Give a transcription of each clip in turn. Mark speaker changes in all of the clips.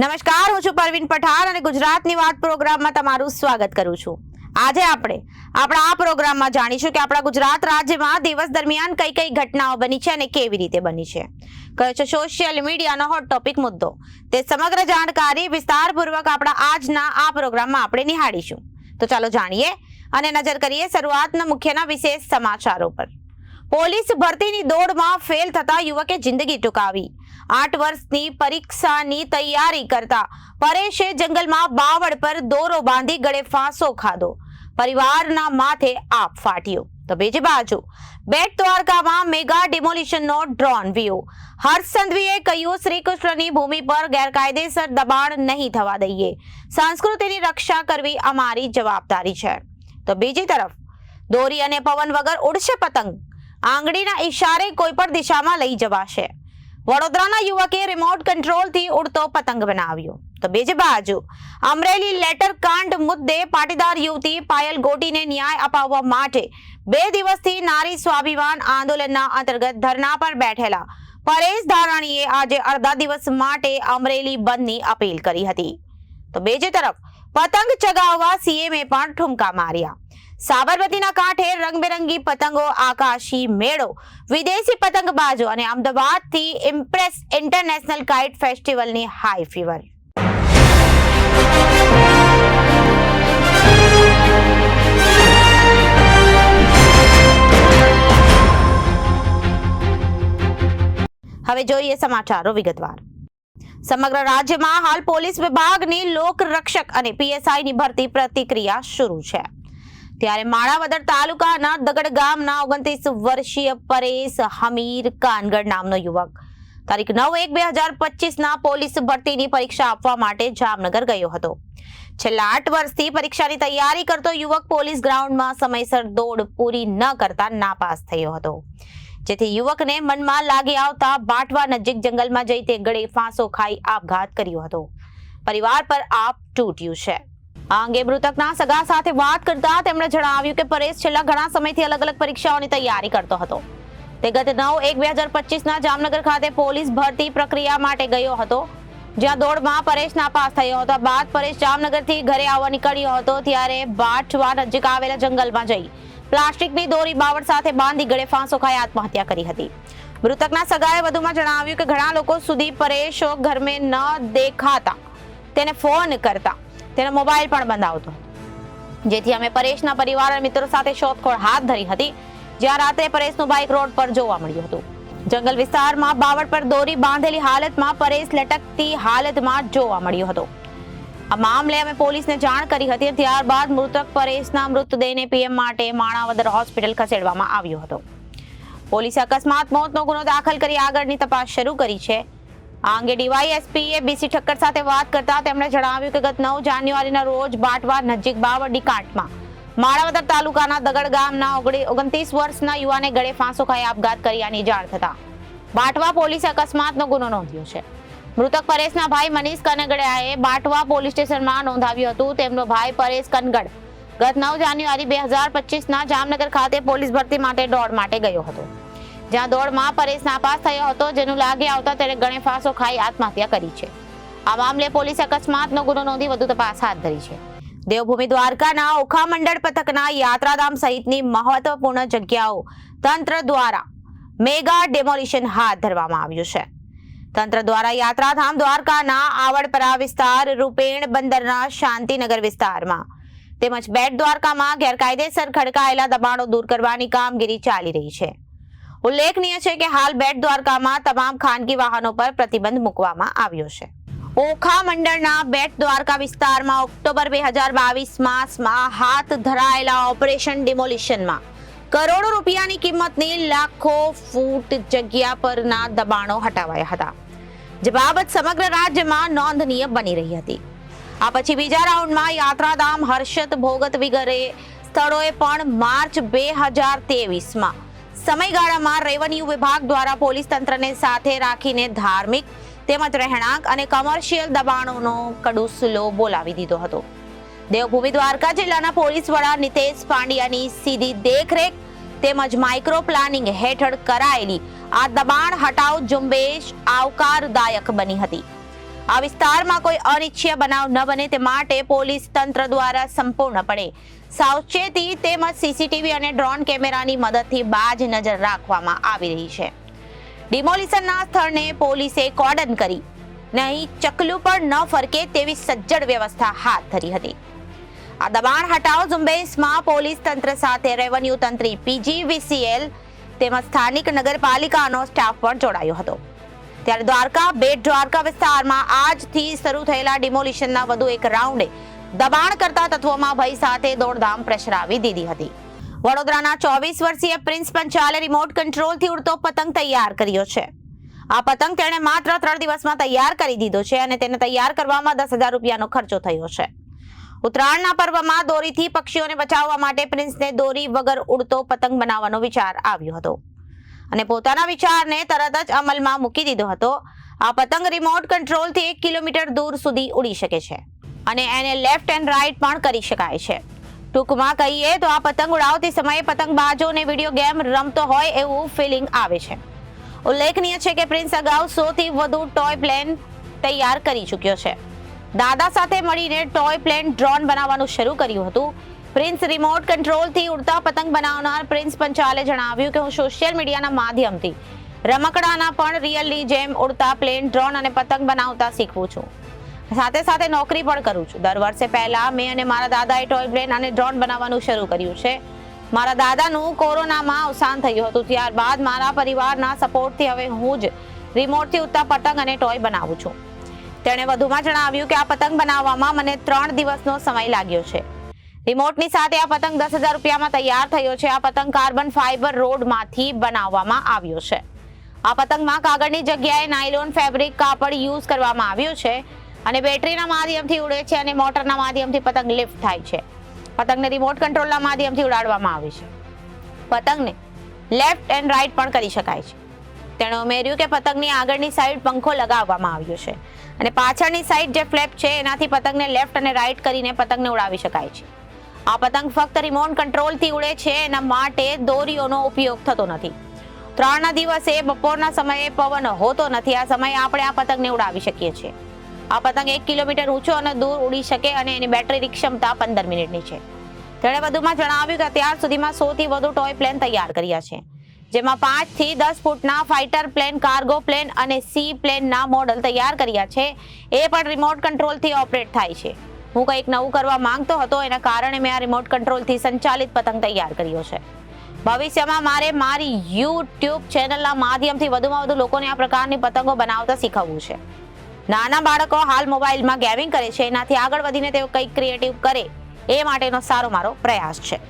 Speaker 1: નમસ્કાર, હું છું પરવીન પઠાણ અને ગુજરાતની વાત પ્રોગ્રામમાં તમારું સ્વાગત કરું છું। આજે આપણે આપણા આ પ્રોગ્રામમાં જાણીશું કે આપણા ગુજરાત રાજ્યમાં દિવસ દરમિયાન કઈ કઈ ઘટનાઓ બની છે અને કેવી રીતે બની છે, કયો છે સોશિયલ મીડિયાનો હોટ ટોપિક મુદ્દો। તે સમગ્ર જાણકારી વિસ્તારપૂર્વક આપણા આજના આ પ્રોગ્રામમાં આપણે નિહાળીશું। તો ચાલો જાણીએ અને નજર કરીએ શરૂઆતના મુખ્યના વિશેષ સમાચારો પર। પોલીસ ભરતીની દોડમાં ફેલ થતા યુવકે જિંદગી ટૂંકાવી। 8 વર્ષની પરીક્ષાની તૈયારી કરતા પરેશે જંગલમાં બાવળ પર દોરો બાંધી ગળે ફાંસો ખાધો। પરિવારના માથે આપ ફાટ્યો। તો બીજી બાજુ બેટ દ્વારકામાં મેગા ડિમોલિશનનો ડ્રોન વ્યૂ। હર્ષ સંઘવીએ કહ્યું, શ્રી કૃષ્ણની ભૂમિ પર ગેરકાયદેસર દબાણ નહીં થવા દઈએ। સંસ્કૃતિની રક્ષા કરવી અમારી જવાબદારી છે। તો બીજી તરફ દોરી અને પવન વગર ઉડશે પતંગ। આંગળીના ઈશારે કોઈ પણ દિશામાં લઈ જવાશે। વડોદરાના યુવકે રિમોટ કંટ્રોલથી ઉડતો પતંગ બનાવ્યો। તો બીજી બાજુ અમરેલી લેટર કાંડ મુદ્દે પાટીદાર યુવતી પાયલ ગોટીને ન્યાય અપાવવા માટે 2 દિવસથી નારી સ્વાભિમાન આંદોલનના અંતર્ગત ધરણા પર બેઠેલા પરેશ ધાનાણીએ આજે અડધા દિવસ માટે અમરેલી બંધની અપીલ કરી હતી। તો બીજી તરફ પતંગ ચગાવવા સીએમએ પણ ઠુમકા માર્યા। સાબરમતીના કાંઠે રંગબેરંગી પતંગો, આકાશી મેળો, વિદેશી પતંગબાજો અને અમદાવાદથી ઇમ્પ્રેસ ઇન્ટરનેશનલ કાઇટ ફેસ્ટિવલની હાઈ ફીવર। હવે જોઈએ સમાચારો વિગતવાર। સમગ્ર રાજ્યમાં હાલ પોલીસ વિભાગની લોક રક્ષક અને પીએસઆઈની ભરતી પ્રક્રિયા શરૂ છે। ત્યારે માણાવદર તાલુકાના દગડ ગામના 29 વર્ષીય પરેશ હમીર કાનગડ નામનો યુવક તારીખ 9/1/2025ના પોલીસ ભરતીની પરીક્ષા આપવા માટે જામનગર ગયો હતો। છેલ્લા 8 વર્ષથી પરીક્ષાની તૈયારી કરતો યુવક પોલીસ ગ્રાઉન્ડમાં સમયસર દોડ પૂરી ન કરતા નાપાસ થયો હતો, જેથી યુવકને મનમાં લાગી આવતા બાટવા નજીક જંગલમાં જઈ તે ગળે ફાંસો ખાઈ આપઘાત કર્યો હતો। પરિવાર પર આપ તૂટ્યું છે। આ અંગે મૃતકના સગા સાથે વાત કરતા તેમણે જણાવ્યું કે પરેશ છેલ્લા ઘણા સમયથી અલગ અલગ પરીક્ષાઓની તૈયારી કરતો હતો। તે ગત 9/1/2025ના જામનગર ખાતે પોલીસ ભરતી પ્રક્રિયા માટે ગયો હતો, જ્યાં દોડમાં પરેશ નાપાસ થયો હતો। બાદ પરેશ જામનગરથી ઘરે આવવા નીકળ્યો હતો ત્યારે બાટવા નજીક આવેલા જંગલમાં જઈ પ્લાસ્ટિકની દોરી બાવળ સાથે બાંધી ગળે ફાંસો ખાઈ આત્મહત્યા કરી હતી। મૃતકના સગાએ વધુમાં જણાવ્યું કે ઘણા લોકો સુધી પરેશ ઘરમે ન દેખાતા તેને ફોન કરતા તેનો મોબાઈલ પણ બંધ આવતો હતો, જેથી અમે પરેશના પરિવાર અને મિત્રો સાથે શોધખોળ હાથ ધરી હતી, જ્યાં રાત્રે પરેશનું બાઇક રોડ પર જોવા મળ્યું હતું। જંગલ વિસ્તારમાં બાવળ પર દોરી બાંધેલી હાલતમાં પરેશ લટકતી હાલતમાં જોવા મળ્યો હતો। આ મામલે અમે પોલીસને જાણ કરી હતી। ત્યારબાદ મૃતક પરેશના મૃતદેહને પીએમ માટે માણાવદર હોસ્પિટલ ખસેડવામાં આવ્યો હતો। પોલીસે અકસ્માત મોતનો ગુનો દાખલ કરી આગળની તપાસ શરૂ કરી છે। આ અંગે ડીવાયએસપીએ બીસી ઠક્કર સાથે વાત કરતા તેમણે જણાવ્યું કે ગત 9 જાન્યુઆરીના રોજ બાટવા નજીક બાવળની કાંઠમાં માણાવદર તાલુકાના દગડ ગામના 29 વર્ષના યુવાને ગળે ફાંસો ખાઈ આપઘાત કર્યાની જાણ થતા બાટવા પોલીસે અકસ્માતનો ગુનો નોંધ્યો છે। મૃતક પરેશના ભાઈ મનીષ કનગડિયાએ બાટવા પોલીસ સ્ટેશનમાં નોંધાવ્યું હતું। તેમનો ભાઈ પરેશ કનગડ ગત 9 જાન્યુઆરી 2025ના જામનગર ખાતે પોલીસ ભરતી માટે દોડ માટે ગયો હતો, જ્યાં દોડમાં પરેશ નાપાસ થયો હતો, જેનું લાગી આવતા તેણે ગળે ફાંસો ખાઈ આત્મહત્યા કરી છે। આ મામલે પોલીસે અકસ્માતનો ગુનો નોંધી વધુ તપાસ હાથ ધરી છે। દેવભૂમિ દ્વારકાના ઓખા મંડળ પથકના યાત્રાધામ સહિતની મહત્વપૂર્ણ જગ્યાઓ તંત્ર દ્વારા મેગા ડેમોલિશન હાથ ધરવામાં આવ્યું છે। તંત્ર દ્વારા યાત્રાધામ દ્વારકાના આવડપરા વિસ્તાર, રૂપેણ બંદરના શાંતિનગર વિસ્તારમાં તેમજ બેટ દ્વારકામાં ગેરકાયદેસર ખડકાયેલા દબાણો દૂર કરવાની કામગીરી ચાલી રહી છે। ઉલ્લેખનીય છે કે હાલ બેટ દ્વારકામાં તમામ ખાનગી વાહનો પર પ્રતિબંધ મૂકવામાં આવ્યો છે। ઓખા મંડળના બેટ દ્વારકા વિસ્તારમાં ઓક્ટોબર 2022માં હાથ ધરાયેલા ઓપરેશન ડિમોલિશનમાં કરોડો રૂપિયાની કિંમતની લાખો ફૂટ જગ્યા પરના દબાણો હટાવાયા હતા, જે બાબત સમગ્ર રાજ્યમાં નોંધનીય બની રહી હતી। આ પછી બીજા રાઉન્ડમાં યાત્રાધામ, હર્ષદ, ભોગત વગેરે સ્થળોએ પણ માર્ચ 2023માં સમયગાળામાં રેવન્યુ વિભાગ દ્વારા પોલીસ તંત્રને સાથે રાખીને ધાર્મિક તેમજ રહેણાંક અને કોમર્શિયલ દબાણોનો કડુસલો બોલાવી દીધો હતો। દેવભૂમિ દ્વારકા જિલ્લાના પોલીસ વડા નિતેશ પાંડ્યાની સીધી દેખરેખ તેમજ માઇક્રો પ્લાનિંગ હેઠળ કરાયેલી આ દબાણ હટાવ ઝુંબેશ આવકારદાયક બની હતી। આ વિસ્તારમાં કોઈ અનિચ્છનીય બનાવ ન બને તે માટે પોલીસ તંત્ર દ્વારા સંપૂર્ણપણે સાવચેતી તેમજ સીસીટીવી અને ડ્રોન કેમેરાની મદદથી બાજ નજર રાખવામાં આવી રહી છે. ડિમોલિશનના સ્થળને પોલીસે કોર્ડન કરી નહીં ચકલું પણ ન ફરકે તેવી સજ્જડ વ્યવસ્થા હાથ ધરી હતી. આ દબાણ હટાવ ઝુંબેશમાં પોલીસ તંત્ર સાથે રેવન્યુ તંત્રી, PGVCL તેમજ સ્થાનિક નગરપાલિકાનો સ્ટાફ પણ જોડાયો હતો. ત્યારે દ્વારકા, બેટ દ્વારકા વિસ્તારમાં આજથી શરૂ થયેલા ડિમોલિશનના વધુ એક રાઉન્ડે દબાણ કરતા તત્વોમાં ભય સાથે દોડધામ પ્રસરાવી દીધી હતી. વડોદરાના 24 વર્ષીય પ્રિન્સ પંચાલે રિમોટ કંટ્રોલથી ઉડતો પતંગ તૈયાર કર્યો છે. આ પતંગ તેણે માત્ર 3 દિવસમાં તૈયાર કરી દીધો છે અને તેને તૈયાર કરવામાં 10,000 રૂપિયાનો ખર્ચો થયો છે. ઉત્તરાયણના પર્વમાં દોરીથી પક્ષીઓને બચાવવા માટે પ્રિન્સને દોરી વગર ઉડતો પતંગ બનાવવાનો વિચાર આવ્યો હતો અને પોતાના વિચારને તરત જ અમલમાં મૂકી દીધો હતો. આ પતંગ રિમોટ કંટ્રોલથી 1 કિલોમીટર દૂર સુધી ઉડી શકે છે અને એને લેફ્ટ એન્ડ રાઈટ પણ કરી શકાય છે. ટૂંકમાં કહીએ તો આ પતંગ ઉડાવતી સમયે પતંગબાજોને વિડીયો ગેમ રમતો હોય એવું ફિલિંગ આવે છે. ઉલ્લેખનીય છે કે પ્રિન્સ અગાઉ 100 થી વધુ ટોય પ્લેન તૈયાર કરી ચૂક્યો છે. દાદા સાથે મળીને ટોય પ્લેન ડ્રોન બનાવવાનું શરૂ કર્યું હતું. પ્રિન્સ રિમોટ કંટ્રોલથી ઉડતા પતંગ બનાવનાર પ્રિન્સ પંચાલે જણાવ્યું કે હું સોશિયલ મીડિયાના માધ્યમથી રમકડાના પણ રિયલની જેમ ઉડતા પ્લેન, ડ્રોન અને પતંગ બનાવતા શીખવું છું. સાથે સાથે નોકરી પણ કરું છું. દર વર્ષે પહેલા મેં અને મારા દાદાએ ટોય પ્લેન અને ડ્રોન બનાવવાનું શરૂ કર્યું છે. મારા દાદાનું કોરોનામાં અવસાન થયું હતું. ત્યારબાદ મારા પરિવારના સપોર્ટથી હવે હું જ રિમોટથી ઉડતા પતંગ અને ટોય બનાવું છું. તેણે વધુમાં જણાવ્યું કે આ પતંગ બનાવવામાં મને 3 દિવસનો સમય લાગ્યો છે. રિમોટની સાથે આ પતંગ 10,000 રૂપિયામાં તૈયાર થયો છે. આ પતંગ કાર્બન ફાઇબર રોડમાંથી બનાવવામાં આવ્યો છે. આ પતંગમાં કાગળની જગ્યાએ નાયલોન ફેબ્રિક કાપડ યુઝ કરવામાં આવ્યું છે અને બેટરીના માધ્યમથી ઉડે છે અને મોટરના માધ્યમથી પતંગ લિફ્ટ થાય છે. પતંગને રિમોટ કંટ્રોલના માધ્યમથી ઉડાડવામાં આવે છે. પતંગને લેફ્ટ એન્ડ રાઈટ પણ કરી શકાય છે. તેણે ઉમેર્યું કે પતંગની આગળની સાઈડ પંખો લગાવવામાં આવ્યો છે અને પાછળની સાઈડ જે ફ્લેપ છે એનાથી પતંગને લેફ્ટ અને રાઈટ કરીને પતંગને ઉડાવી શકાય છે. આ પતંગ ફક્ત રિમોટ કંટ્રોલથી ઉડે છે, એના માટે દોરીઓનો ઉપયોગ થતો નથી. ઉત્તરાયણના દિવસે બપોરના સમયે પવન હોતો નથી. આ સમયે આપણે આ પતંગને ઉડાવી શકીએ છીએ. આ પતંગ 1 કિલોમીટર ઊંચો અને દૂર ઉડી શકે અને એની બેટરીની ક્ષમતા 15 મિનિટની છે. તેણે વધુમાં જણાવ્યું કે અત્યાર સુધીમાં 100 થી વધુ ટોય પ્લેન તૈયાર કર્યા છે, જેમાં 5 થી 10 ફૂટના ફાઇટર પ્લેન, કાર્ગો પ્લેન અને સી પ્લેનના મોડલ તૈયાર કર્યા છે. એ પણ રિમોટ કંટ્રોલથી ઓપરેટ થાય છે. હું કંઈક નવું કરવા માંગતો હતો, એના કારણે મેં આ રિમોટ કંટ્રોલથી સંચાલિત પતંગ તૈયાર કર્યો છે. ભવિષ્યમાં મારે મારી YouTube ચેનલના માધ્યમથી વધુમાં વધુ લોકોને આ પ્રકારની પતંગો બનાવતા શીખવવું છે. નાના બાળકો હાલ મોબાઈલમાં ગેમિંગ કરે છે, એનાથી આગળ વધીને તેઓ કંઈક ક્રિએટિવ કરે એ માટેનો સારો મારો પ્રયાસ છે.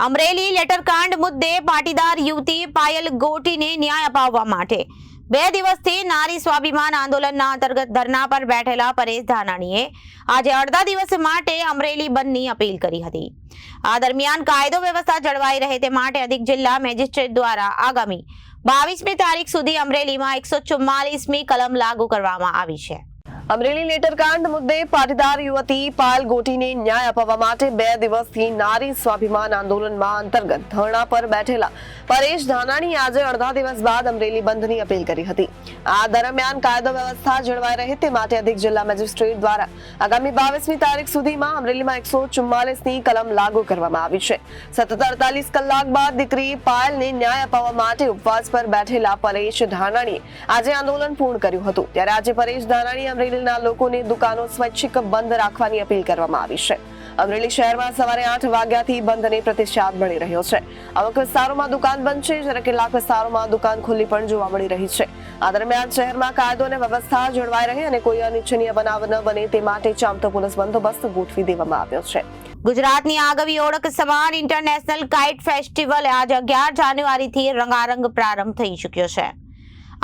Speaker 1: અમરેલી લેટરકાંડ મુદ્દે પાટીદાર યુવતી પાયલ ગોટીને ન્યાય અપાવવા માટે 2 દિવસથી નારી સ્વાભિમાન આંદોલનના અંતર્ગત ધરણા પર બેઠેલા પરેશ ધાનાણીએ આજે અડધા દિવસ માટે અમરેલી બંધની અપીલ કરી હતી. આ દરમિયાન કાયદો વ્યવસ્થા જળવાઈ રહે તે માટે અધિક જિલ્લા મેજિસ્ટ્રેટ દ્વારા આગામી 22મી તારીખ સુધી અમરેલીમાં 144મી કલમ લાગુ કરવામાં આવી છે.
Speaker 2: અમરેલી લેટરકાંડ મુદ્દે પાટીદાર યુવતી પાયલ ગોટીને ન્યાય અપાવવા માટે 2 દિવસથી નારી સ્વાભિમાન આંદોલનમાં અંતર્ગત ધરણા પર બેઠેલા પરેશ ધાનાણી આજે અડધા દિવસ બાદ અમરેલી બંધની અપીલ કરી હતી. આ દરમિયાન કાયદો વ્યવસ્થા જળવાઈ રહે તે માટે અધિક જિલ્લા મેજિસ્ટ્રેટ દ્વારા આગામી 22મી તારીખ સુધીમાં અમરેલીમાં 144ની કલમ લાગુ કરવામાં આવી છે. સતત 48 કલાક બાદ દીકરી પાયલને ન્યાય અપાવવા માટે ઉપવાસ પર બેઠેલા પરેશ ધાનાણીએ આજે આંદોલન પૂર્ણ કર્યું હતું. ત્યારે આજે પરેશ ધાનાણી અમરેલી લોકોને દુકાનો સ્વૈચ્છિક બંધ રાખવાની અપીલ કરવામાં આવી છે. અમરેલી શહેરમાં સવારે 8 વાગ્યાથી બંધને પ્રતિસાદ મળી રહ્યો છે. અમુક વિસ્તારોમાં દુકાન બંધ છે, જ્યારે કેટલાક વિસ્તારોમાં દુકાન ખુલ્લી પણ જોવા મળી રહી છે. આ દરમિયાન શહેરમાં કાયદો અને વ્યવસ્થા જળવાઈ રહે અને કોઈ અનિચ્છનીય બનાવ ન બને તે માટે ચાંપતો પોલીસ બંદોબસ્ત ગોઠવી દેવામાં આવ્યો છે.
Speaker 1: ગુજરાતની આગવી ઓળખ સમાન ઇન્ટરનેશનલ કાઇટ ફેસ્ટિવલ આજે 11 જાન્યુઆરીથી રંગારંગ પ્રારંભ થઈ ચૂક્યો છે.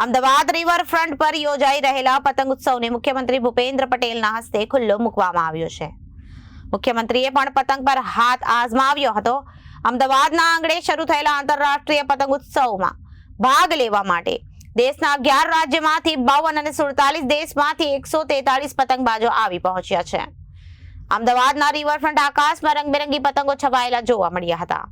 Speaker 1: અમદાવાદ રિવરફ્રન્ટ પર યોજાઈ રહેલા પતંગ ઉત્સવને મુખ્યમંત્રી ભૂપેન્દ્ર પટેલના હસ્તે ખુલ્લો મૂકવામાં આવ્યો છે. મુખ્યમંત્રીએ પણ પતંગ પર હાથ આઝમાવ્યો હતો. અમદાવાદના આંગણે શરૂ થયેલા આંતરરાષ્ટ્રીય પતંગ ઉત્સવમાં ભાગ લેવા માટે દેશના 11 રાજ્યમાંથી 52 અને 47 દેશમાંથી 143 પતંગબાજો આવી પહોંચ્યા છે. અમદાવાદના રિવરફ્રન્ટ આકાશમાં રંગબેરંગી પતંગો છવાયેલા જોવા મળ્યા હતા.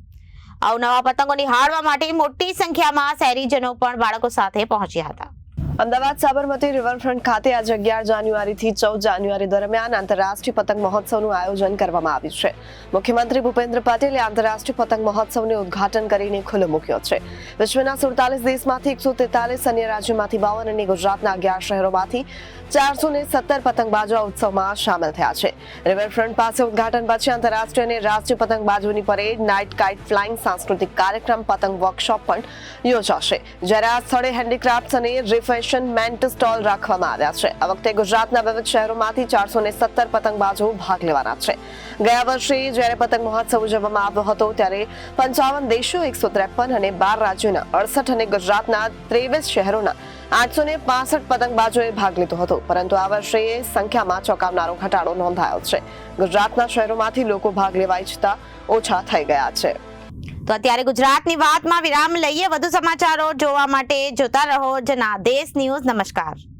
Speaker 1: અવનવા પતંગો નિહાળવા માટે મોટી સંખ્યામાં શહેરીજનો પણ બાળકો સાથે પહોંચ્યા હતા.
Speaker 2: અમદાવાદ સાબરમતી રિવરફ્રન્ટ ખાતે આજે 11 જાન્યુઆરીથી 14 જાન્યુઆરી દરમિયાન આંતરરાષ્ટ્રીય પતંગ મહોત્સવનું આયોજન કરવામાં આવ્યું છે. મુખ્યમંત્રી ભૂપેન્દ્ર પટેલે આંતરરાષ્ટ્રીય પતંગ મહોત્સવનું ઉદ્ઘાટન કરીને ખુલ્લો મૂક્યો છે. વિશ્વના 47 દેશમાંથી 143 અન્ય રાજ્યોમાંથી 52 અને ગુજરાતના 11 શહેરોમાંથી 417 પતંગબાજો આ ઉત્સવમાં સામેલ થયા છે. રિવરફ્રન્ટ પાસે ઉદ્ઘાટન પછી આંતરરાષ્ટ્રીય અને રાષ્ટ્રીય પતંગબાજોની પરેડ, નાઇટ કાઇટ ફ્લાઇંગ, સાંસ્કૃતિક કાર્યક્રમ, પતંગ વર્કશોપ પણ યોજાશે. જ્યારે આ સ્થળે હેન્ડીક્રાફ્ટ્સ અને રિફેશનમેન્ટ સ્ટોલ રાખવામાં આવ્યા છે. આ વખતે ગુજરાતના વિવિધ શહેરોમાંથી 417 પતંગબાજો ભાગ લેવાના છે. ગયા વર્ષે જ્યારે પતંગ મહોત્સવ ઉજવવામાં આવ્યો હતો ત્યારે 55 દેશો, 153 અને 12 રાજ્યોના 68 અને ગુજરાતના 23 શહેરોના 865 પતંગબાજોએ ભાગ લીધો હતો. પરંતુ આ વર્ષે સંખ્યામાં ચોંકાવનારો ઘટાડો નોંધાયો છે. ગુજરાતના શહેરોમાંથી લોકો ભાગ લેવા ઈચ્છતા ઓછા થઈ ગયા છે.
Speaker 1: તો અત્યારે ગુજરાતની વાતમાં વિરામ લઈએ. વધુ સમાચારો જોવા માટે જોતા રહો જનાદેશ ન્યૂઝ. નમસ્કાર.